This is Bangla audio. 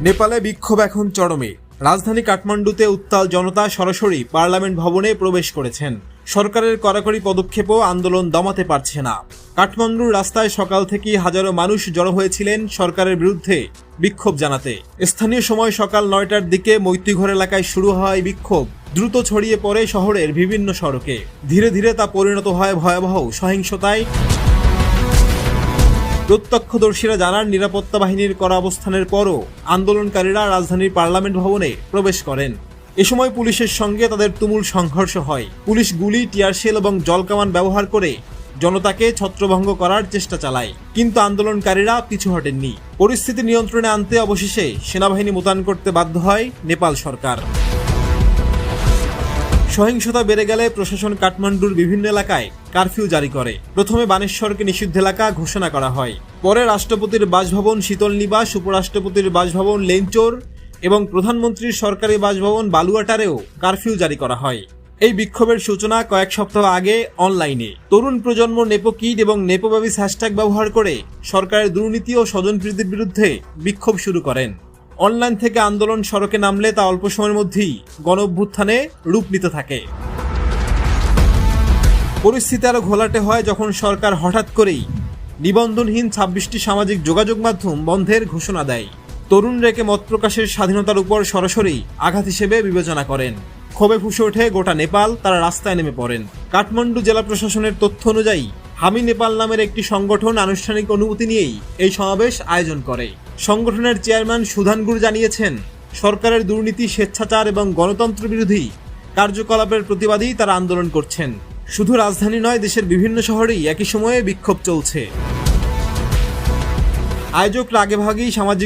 নেপালে বিক্ষোভ এখন চরমে। রাজধানী কাঠমান্ডুতে উত্তাল জনতা সরাসরি পার্লামেন্ট ভবনে প্রবেশ করেছেন। সরকারের কড়াকড়ি পদক্ষেপও আন্দোলন দমাতে পারছে না। কাঠমান্ডুর রাস্তায় সকাল থেকেই হাজারো মানুষ জড়ো হয়েছিলেন সরকারের বিরুদ্ধে বিক্ষোভ জানাতে। স্থানীয় সময় সকাল ৯টার দিকে মৈত্রীঘর এলাকায় শুরু হয় এই বিক্ষোভ দ্রুত ছড়িয়ে পড়ে শহরের বিভিন্ন সড়কে। ধীরে ধীরে তা পরিণত হয় ভয়াবহ সহিংসতায়। প্রত্যক্ষদর্শীরা জানান, নিরাপত্তা বাহিনীর কড়া অবস্থানের পরও আন্দোলনকারীরা রাজধানীর পার্লামেন্ট ভবনে প্রবেশ করেন। এ সময় পুলিশের সঙ্গে তাদের তুমুল সংঘর্ষ হয়। পুলিশ গুলি, টিয়ারশেল এবং জলকামান ব্যবহার করে জনতাকে ছত্রভঙ্গ করার চেষ্টা চালায়, কিন্তু আন্দোলনকারীরা পিছু হটেননি। পরিস্থিতি নিয়ন্ত্রণে আনতে অবশেষে সেনাবাহিনী মোতায়েন করতে বাধ্য হয় নেপাল সরকার। সহিংসতা বেড়ে গেলে প্রশাসন কাঠমান্ডুর বিভিন্ন এলাকায় কারফিউ জারি করে। প্রথমে বানেশ্বরকে নিষিদ্ধ এলাকা ঘোষণা করা হয়। পরে রাষ্ট্রপতির বাসভবন শীতল নিবাস, উপরাষ্ট্রপতির বাসভবন লেঞ্চোর এবং প্রধানমন্ত্রীর সরকারি বাসভবন বালুয়াটারেও কারফিউ জারি করা হয়। এই বিক্ষোভের সূচনা কয়েক সপ্তাহ আগে অনলাইনে। তরুণ প্রজন্ম নেপোকিড এবং নেপোবাবিস হ্যাশট্যাগ ব্যবহার করে সরকারের দুর্নীতি ও স্বজনপ্রীতির বিরুদ্ধে বিক্ষোভ শুরু করেন। অনলাইন থেকে আন্দোলন সড়কে নামলে তা অল্প সময়ের মধ্যেই গণঅভ্যুত্থানে রূপ নিতে থাকে। পরিস্থিতি আরো ঘোলাটে হয় যখন সরকার হঠাৎ করেই নিবন্ধনহীন ২৬টি সামাজিক যোগাযোগ মাধ্যম বন্ধের ঘোষণা দেয়। তরুণরাকে মত প্রকাশের স্বাধীনতার উপর সরাসরি আঘাত হিসেবে বিবেচনা করেন। ক্ষোভে ফুঁসে ওঠে গোটা নেপাল, তারা রাস্তায় নেমে পড়েন। কাঠমান্ডু জেলা প্রশাসনের তথ্য অনুযায়ী হামি নেপাল নামের একটি সংগঠন আনুষ্ঠানিক অনুমতি নিয়েই এই সমাবেশ আয়োজন করে। সংগঠনের চেয়ারম্যান সুধানগুর জানিয়েছেন, সরকারের দুর্নীতি, স্বেচ্ছাচার এবং গণতন্ত্র বিরোধী কার্যকলাপের প্রতিবাদেই তারা আন্দোলন করছেন। শুধু রাজধানী নয়, দেশের বিভিন্ন শহরেই একই সময়ে বিক্ষোভ চলছে। আয়োজকরা আগেভাগেই সামাজিক